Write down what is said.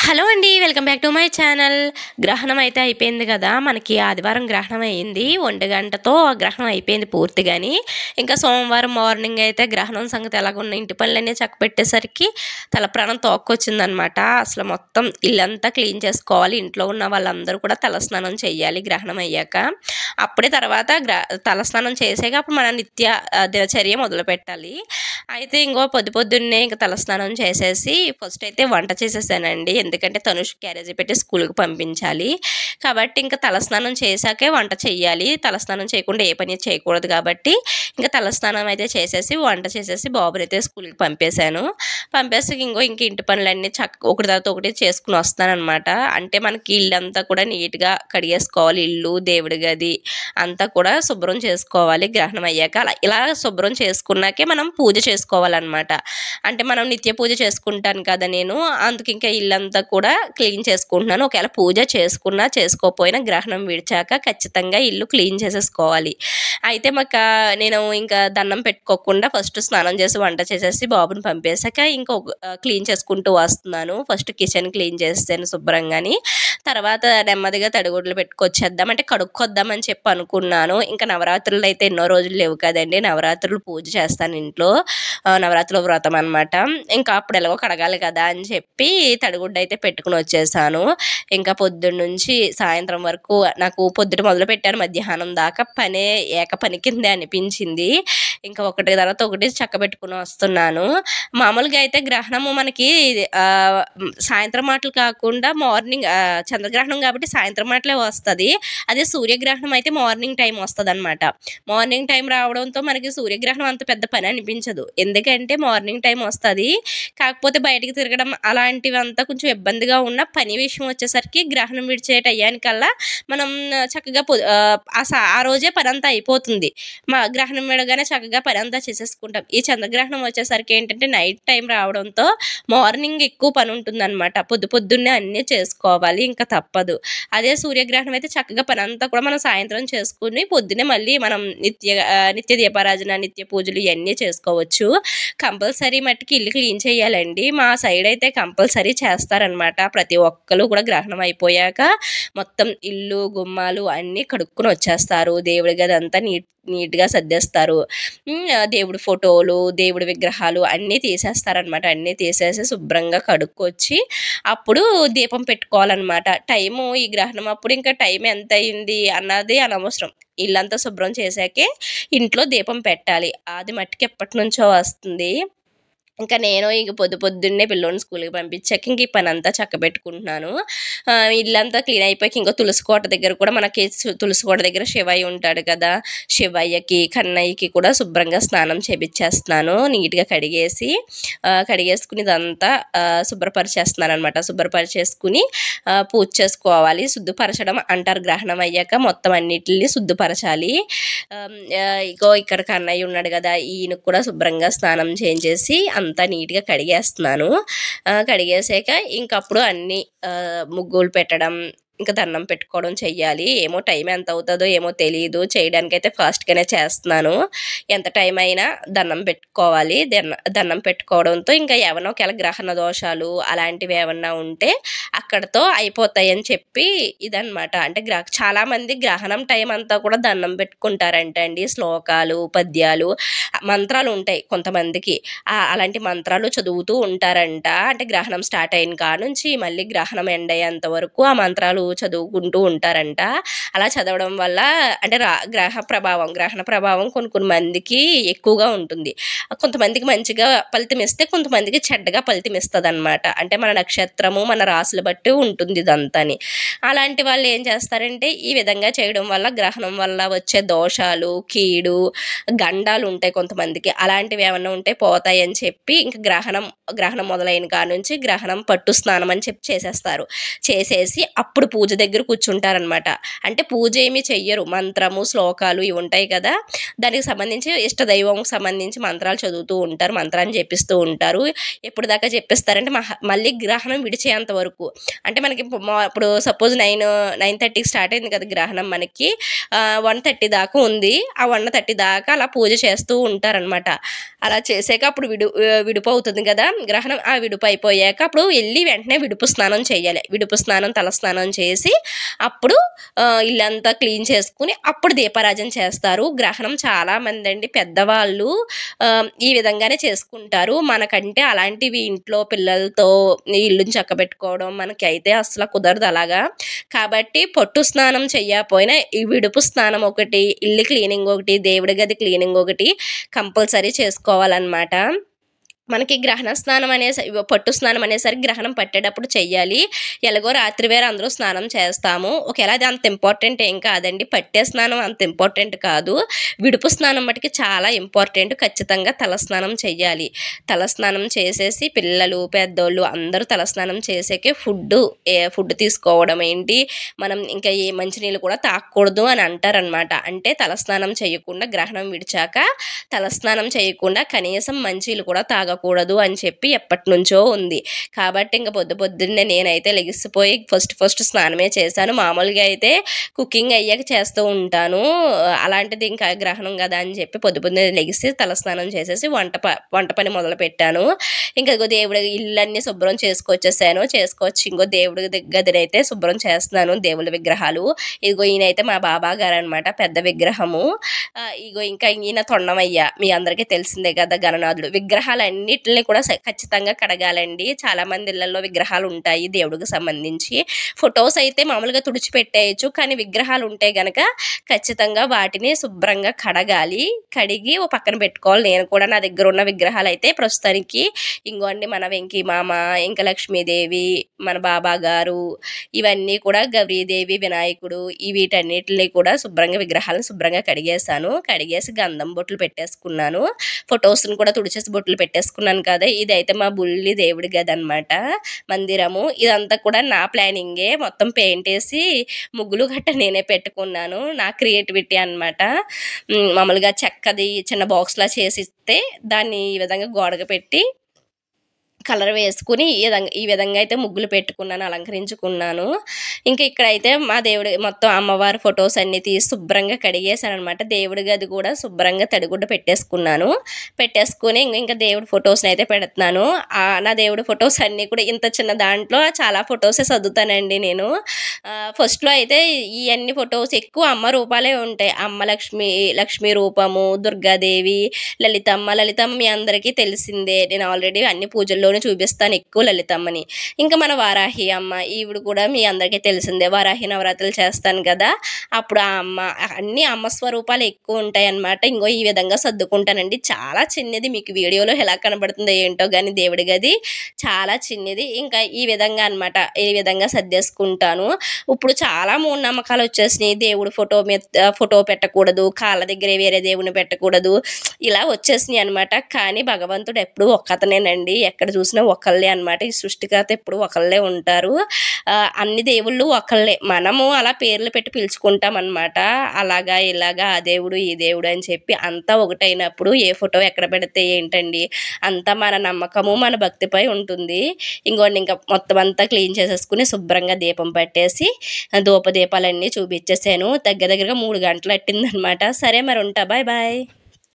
Hello అండి. Welcome back to my channel. గ్రహణం అయితే అయిపోయింది కదా! మనకి ఆదివారం గ్రహణం అయింది. 1:00తో గ్రహణం అయిపోయింది పూర్తిగాని. ఇంకా సోమవారం మార్నింగ్ అయితే గ్రహణం సంగతి ఎలాగున్న ఇంటి పనులన్నీ చక్కబెట్టేసరికి తలప్రాణం తోక్కొచ్చిందనమాట. అసలు మొత్తం ఇల్లంతా క్లీన్ చేసుకోవాలి. ఇంట్లో ఉన్న వాళ్ళందరూ కూడా తలస్నానం చేయాలి గ్రహణం అయ్యాక. అప్పుడే తర్వాత తలస్నానం చేసాక అప్పుడు మన నిత్య దినచర్య మొదలుపెట్టాలి. అయితే ఇంకో పొద్దున్నే ఇంక తలస్నానం చేసేసి ఫస్ట్ అయితే వంట చేసేసానండి. ఎందుకంటే తనుష్ క్యారేజీ పెట్టి స్కూల్‌కి పంపించాలి. కాబట్టి ఇంక తలస్నానం చేశాకే వంట చెయ్యాలి. తలస్నానం చేయకుండా ఏ పని చేయకూడదు కాబట్టి ఇంక తలస్నానం అయితే చేసేసి, వంట చేసేసి బాబునైతే స్కూల్‌కి పంపేశాను. పంపేసి ఇంక ఇంటి పనులన్నీ ఒకటి తర్వాత ఒకటి చేసుకొని వస్తాననమాట. అంటే మనకి ఇల్లంతా కూడా నీట్‌గా కడిగేసుకోవాలి. ఇల్లు, దేవుడి గది అంతా కూడా శుభ్రం చేసుకోవాలి గ్రహణం అయ్యాక. ఇలా శుభ్రం చేసుకున్నాకే మనం పూజ చేసుకోవాలనమాట. అంటే మనం నిత్య పూజ చేసుకుంటాను కదా నేను. అందుకు ఇంకా ఇల్లంతా కూడా క్లీన్ చేసుకుంటున్నాను. ఒకవేళ పూజ చేసుకున్నా, చేసుకోకపోయినా గ్రహణం విడిచాక ఖచ్చితంగా ఇల్లు క్లీన్ చేసేసుకోవాలి. అయితే నేను ఇంకా దండం పెట్టుకోకుండా ఫస్ట్ స్నానం చేసి, వంట చేసేసి, బాబుని పంపేశాక క్లీన్ చేసుకుంటూ వస్తున్నాను. ఫస్ట్ కిచెన్ క్లీన్ చేసేసాను శుభ్రంగాని. తర్వాత నెమ్మదిగా తడిగుడ్లు పెట్టుకొచ్చేద్దాం అంటే కడుక్కొద్దామని చెప్పి అనుకున్నాను. ఇంకా నవరాత్రులు అయితే ఎన్నో రోజులు లేవు కదండీ. నవరాత్రులు పూజ చేస్తాను ఇంట్లో. నవరాత్రుల వ్రతం అనమాట. ఇంకా అప్పుడు ఎలాగో కడగాలి కదా అని చెప్పి తడిగుడ్డ అయితే పెట్టుకుని వచ్చేసాను. ఇంకా పొద్దున్నుంచి సాయంత్రం వరకు నాకు పొద్దుట మొదలుపెట్టాను మధ్యాహ్నం దాకా పనే ఏకపని కిందే అనిపించింది. ఇంకా ఒకటి తర్వాత ఒకటి చక్కబెట్టుకుని వస్తున్నాను. మామూలుగా అయితే గ్రహణము మనకి సాయంత్రం మాటలు కాకుండా మార్నింగ్ చంద్రగ్రహణం కాబట్టి సాయంత్రం మాటలే వస్తది. అదే సూర్యగ్రహణం అయితే మార్నింగ్ టైం వస్తదనమాట. మార్నింగ్ టైం రావడంతో మనకి సూర్యగ్రహణం అంత పెద్ద పని అనిపించదు. ఎందుకంటే మార్నింగ్ టైం వస్తది. కాకపోతే బయటికి తిరగడం అలాంటివంతా కొంచెం ఇబ్బందిగా ఉన్న పని విషయం వచ్చేసరికి గ్రహణం విడిచే టయానికల్లా మనం చక్కగా ఆ రోజే పనంతా అయిపోతుంది. గ్రహణం విడగానే చక్కగా పనంతా చేసేసుకుంటాం. ఈ చంద్రగ్రహణం వచ్చేసరికి ఏంటంటే నైట్ టైం రావడంతో మార్నింగ్ ఎక్కువ పని ఉంటుందనమాట. పొద్దున్నే అన్నీ చేసుకోవాలి. ఇంకా తప్పదు. అదే సూర్యగ్రహణం అయితే చక్కగా పనంతా కూడా మనం సాయంత్రం చేసుకుని పొద్దున్నే మళ్ళీ మనం నిత్య దీపారాజన, నిత్య పూజలు ఇయన్నీ చేసుకోవచ్చు. కంపల్సరీ మట్టుకి ఇల్లు క్లీన్ చేయాలండి. మా సైడ్ అయితే కంపల్సరీ చేస్తారనమాట. ప్రతి ఒక్కళ్ళు కూడా గ్రహణం అయిపోయాక మొత్తం ఇల్లు, గుమ్మాలు అన్నీ కడుక్కొని వచ్చేస్తారు. దేవుడి గది అంతా నీట్‌గా సర్దేస్తారు. దేవుడి ఫోటోలు, దేవుడి విగ్రహాలు అన్నీ తీసేస్తారనమాట. అన్నీ తీసేసి శుభ్రంగా కడుక్కొచ్చి అప్పుడు దీపం పెట్టుకోవాలనమాట. ఈ గ్రహణం అప్పుడు ఇంకా టైం ఎంతయింది అన్నది అనవసరం. ఇల్లంతా శుభ్రం చేశాకే ఇంట్లో దీపం పెట్టాలి. అది మట్టుకు ఎప్పటినుంచో వస్తుంది. ఇంకా నేను పొద్దున్నే పిల్లోడిని స్కూల్‌కి పంపించాక ఇంక ఈ పనంతా చక్కబెట్టుకుంటున్నాను. ఇల్లంతా క్లీన్ అయిపోయాక ఇంకో తులసి కోట దగ్గర కూడా మనకి తులసి కోట దగ్గర శివయ్య ఉంటాడు కదా! శివయ్యకి, కన్నయ్యకి కూడా శుభ్రంగా స్నానం చేపిచ్చేస్తున్నాను. నీట్‌గా కడిగేసుకుని ఇదంతా శుభ్రపరిచేస్తున్నాననమాట. శుభ్రపరిచేసుకుని పూజ చేసుకోవాలి. శుద్ధపరచడం అంటారు గ్రహణం అయ్యాక మొత్తం అన్నిటిని శుద్ధపరచాలి. ఇక్కడ కన్నయ్య ఉన్నాడు కదా! ఈయనకు కూడా శుభ్రంగా స్నానం చేయించేసి అంతా నీట్‌గా కడిగేస్తున్నాను. కడిగేసాక ఇంకప్పుడు అన్నీ ముగ్గులు పెట్టడం, ఇంకా దండం పెట్టుకోవడం చెయ్యాలి. ఏమో టైం ఎంత అవుతదో ఏమో తెలీదు. చేయడానికైతే ఫాస్ట్‌గానే చేస్తున్నాను. ఎంత టైం అయినా దండం పెట్టుకోవాలి. దండం పెట్టుకోవడంతో ఇంకా ఏమన్నా ఒకవేళ గ్రహణ దోషాలు అలాంటివి ఏమన్నా ఉంటే అక్కడితో అయిపోతాయని చెప్పి ఇదనమాట. అంటే చాలామంది గ్రహణం టైం అంతా కూడా దండం పెట్టుకుంటారంట అండి. శ్లోకాలు, పద్యాలు, మంత్రాలు ఉంటాయి కొంతమందికి. అలాంటి మంత్రాలు చదువుతూ ఉంటారంట. అంటే గ్రహణం స్టార్ట్ అయిన కానుంచి మళ్ళీ గ్రహణం ఎండ్ అయ్యేంత వరకు ఆ మంత్రాలు చదువుకుంటూ ఉంటారంట. అలా చదవడం వల్ల అంటే గ్రహణ ప్రభావం కొన్ని మందికి ఎక్కువగా ఉంటుంది. కొంతమందికి మంచిగా ఫలితం ఇస్తే కొంతమందికి చెడ్డగా ఫలితం ఇస్తదనమాట. అంటే మన నక్షత్రము, మన రాశులు బట్టి ఉంటుంది ఇదంతాని. అలాంటి వాళ్ళు ఏం చేస్తారంటే ఈ విధంగా చేయడం వల్ల గ్రహణం వల్ల వచ్చే దోషాలు, కీడు, గండాలు ఉంటాయి కొంతమందికి. అలాంటివి ఏమన్నా ఉంటే పోతాయని చెప్పి ఇంక గ్రహణం మొదలైన కానుంచి గ్రహణం పట్టు స్నానం అని చెప్పి చేసేస్తారు. చేసేసి అప్పుడు పూజ దగ్గర కూర్చుంటారనమాట. అంటే పూజ ఏమీ చెయ్యరు. మంత్రము, శ్లోకాలు ఇవి ఉంటాయి కదా! దానికి సంబంధించి ఇష్టదైవంకి సంబంధించి మంత్రాలు చదువుతూ ఉంటారు. మంత్రాన్ని జపిస్తూ ఉంటారు. ఎప్పుడు దాకా జపిస్తారంటే మళ్ళీ గ్రహణం విడిచేంత వరకు. అంటే మనకి ఇప్పుడు సపోజ్ 9:30కి స్టార్ట్ అయింది కదా గ్రహణం మనకి 1:30 దాకా ఉంది. ఆ 1:30 దాకా అలా పూజ చేస్తూ ఉంటారనమాట. అలా చేసాక అప్పుడు విడుపు అవుతుంది కదా గ్రహణం. ఆ విడుపు అయిపోయాక అప్పుడు వెళ్ళి వెంటనే విడుపు స్నానం చేయాలి. విడుపు స్నానం తలస్నానం చేసి అప్పుడు ఇల్లంతా క్లీన్ చేసుకుని అప్పుడు దీపారాజన చేస్తారు. గ్రహణం చాలామంది అండి పెద్దవాళ్ళు ఈ విధంగానే చేసుకుంటారు. మనకంటే అలాంటివి ఇంట్లో పిల్లలతో ఇల్లుని చక్కబెట్టుకోవడం మనకైతే అసలు కుదరదు అలాగా. కాబట్టి పొట్టు స్నానం చెయ్యకపోయినా ఈ విడుపు స్నానం ఒకటి, ఇల్లు క్లీనింగ్ ఒకటి, దేవుడి గది క్లీనింగ్ ఒకటి కంపల్సరీ చేసుకోవాలన్నమాట. మనకి గ్రహణ స్నానం పొట్టు స్నానం అనేసరికి గ్రహణం పట్టేటప్పుడు చెయ్యాలి. ఎలాగో రాత్రి వేళ అందరూ స్నానం చేస్తాము. ఒకవేళ అది అంత ఇంపార్టెంట్ ఏం కాదండి. పట్టే స్నానం అంత ఇంపార్టెంట్ కాదు. విడుపు స్నానం మటుకి చాలా ఇంపార్టెంట్. ఖచ్చితంగా తలస్నానం చెయ్యాలి. తలస్నానం చేసేసి పిల్లలు పెద్దోళ్ళు అందరూ తలస్నానం చేసాకే ఫుడ్ తీసుకోవడం ఏంటి, మనం ఇంకా ఏ మంచినీళ్ళు కూడా తాగకూడదు అని అంటారనమాట. అంటే తలస్నానం చేయకుండా గ్రహణం విడిచాక తలస్నానం చేయకుండా కనీసం మంచినీళ్ళు కూడా తాగకూడదు అని చెప్పి ఎప్పటి నుంచో ఉంది. కాబట్టి ఇంకా పొద్దున్నే నేనైతే లెగిసిపోయి ఫస్ట్ స్నానమే చేశాను. మామూలుగా అయితే కుకింగ్ అయ్యాక చేస్తూ ఉంటాను. అలాంటిది ఇంకా గ్రహణం కదా అని చెప్పి పొద్దున్నే లెగిసి తలస్నానం చేసేసి వంట పని మొదలు పెట్టాను. ఇంకా దేవుడి ఇళ్ళన్నీ శుభ్రం చేసుకొచ్చి ఇంకో దేవుడి గదినైతే శుభ్రం చేస్తున్నాను. దేవుడి విగ్రహాలు ఇదిగో ఈయనైతే మా బాబా గారు అనమాట, పెద్ద విగ్రహము. ఇగో ఇంకా ఈయన తొండమయ్య, మీ అందరికీ తెలిసిందే కదా గణనాథుడు. విగ్రహాలన్నిటిని కూడా ఖచ్చితంగా కడగాలండి. చాలా మంది ఇళ్లలో విగ్రహాలు ఉంటాయి దేవుడికి సంబంధించి. ఫొటోస్ అయితే మామూలుగా తుడిచిపెట్టేయచ్చు, కానీ విగ్రహాలు ఉంటే గనక ఖచ్చితంగా వాటిని శుభ్రంగా కడగాలి. కడిగి ఓ పక్కన పెట్టుకోవాలి. నేను కూడా నా దగ్గర ఉన్న విగ్రహాలు అయితే ప్రస్తుతానికి ఇంకోండి మన వెంకీ మామ, ఇంకా లక్ష్మీదేవి, మన బాబా గారు, ఇవన్నీ కూడా గౌరీదేవి, వినాయకుడు, వీటన్నిటిని కూడా విగ్రహాలను శుభ్రంగా కడిగేసి గంధం బొట్లు పెట్టేసుకున్నాను. ఫొటోస్ని కూడా తుడిచేసి బొట్లు పెట్టేసుకున్నాను కదా. ఇదైతే మా బుల్లి దేవుడి గది అనమాట, మందిరము. ఇదంతా కూడా నా ప్లానింగే. మొత్తం పెయింట్ వేసి ముగ్గులు గట్ట నేనే పెట్టుకున్నాను. నా క్రియేటివిటీ అనమాట. మామూలుగా చెక్కది చిన్న బాక్స్లా చేసిస్తే దాన్ని ఈ విధంగా గోడకు పెట్టి కలర్ వేసుకుని ఈ విధంగా అయితే ముగ్గులు పెట్టుకున్నాను, అలంకరించుకున్నాను. ఇంకా ఇక్కడైతే మా దేవుడి మొత్తం అమ్మవారి ఫొటోస్ అన్నీ తీసి శుభ్రంగా కడిగేశాను అనమాట. దేవుడి గది కూడా శుభ్రంగా తడిగుడ్డ పెట్టేసుకుని ఇంకా దేవుడి ఫొటోస్ని అయితే పెడుతున్నాను. నా దేవుడి ఫొటోస్ అన్నీ కూడా ఇంత చిన్న దాంట్లో చాలా ఫొటోసే సర్దుతానండి నేను. ఫస్ట్లో అయితే ఈ అన్ని ఫొటోస్ ఎక్కువ అమ్మ రూపాలే ఉంటాయి. అమ్మ లక్ష్మీ రూపము, దుర్గాదేవి, లలితమ్మ మీ అందరికీ తెలిసిందే. నేను ఆల్రెడీ అన్ని పూజల్లో చూపిస్తాను ఎక్కువ లలితమ్మని. ఇంకా మన వారాహి అమ్మ, ఈవిడ కూడా మీ అందరికీ తెలిసిందే. వారాహి నవరాత్రులు చేస్తాను కదా, అప్పుడు ఆ అమ్మ, అన్ని అమ్మ స్వరూపాలు ఎక్కువ ఉంటాయి అన్నమాట. ఇంకో ఈ విధంగా సర్దుకుంటానండి. చాలా చిన్నది, మీకు వీడియోలో ఎలా కనబడుతుందో ఏంటో కానీ దేవుడి గది చాలా చిన్నది. ఇంకా ఈ విధంగా అనమాట, ఈ విధంగా సర్దేసుకుంటాను. ఇప్పుడు చాలా మూఢనమ్మకాలు వచ్చేసినాయి. దేవుడు ఫోటో పెట్టకూడదు, కాళ్ళ దగ్గరే వేరే దేవుని పెట్టకూడదు, ఇలా వచ్చేసినాయి అనమాట. కానీ భగవంతుడు ఎప్పుడు ఒక్కతనేనండి, ఎక్కడ చూసినా ఒకళ్ళే అనమాట. ఈ సృష్టికర్త ఎప్పుడు ఒకళ్ళే ఉంటారు. అన్ని దేవుళ్ళు ఒకళ్ళే. మనము అలా పేర్లు పెట్టి పిలుచుకుంటాం అనమాట. అలాగా ఇలాగా ఆ దేవుడు ఈ దేవుడు అని చెప్పి అంతా ఒకటైనప్పుడు ఏ ఫోటో ఎక్కడ పెడితే ఏంటండి, అంతా మన నమ్మకము మన భక్తిపై ఉంటుంది. ఇంకా మొత్తం అంతా క్లీన్ చేసేసుకుని శుభ్రంగా దీపం పెట్టేసి ధూపదీపాలన్నీ చూపించేసాను. దగ్గరగా 3 గంటలు పట్టిందనమాట. సరే మరి ఉంటా, బాయ్.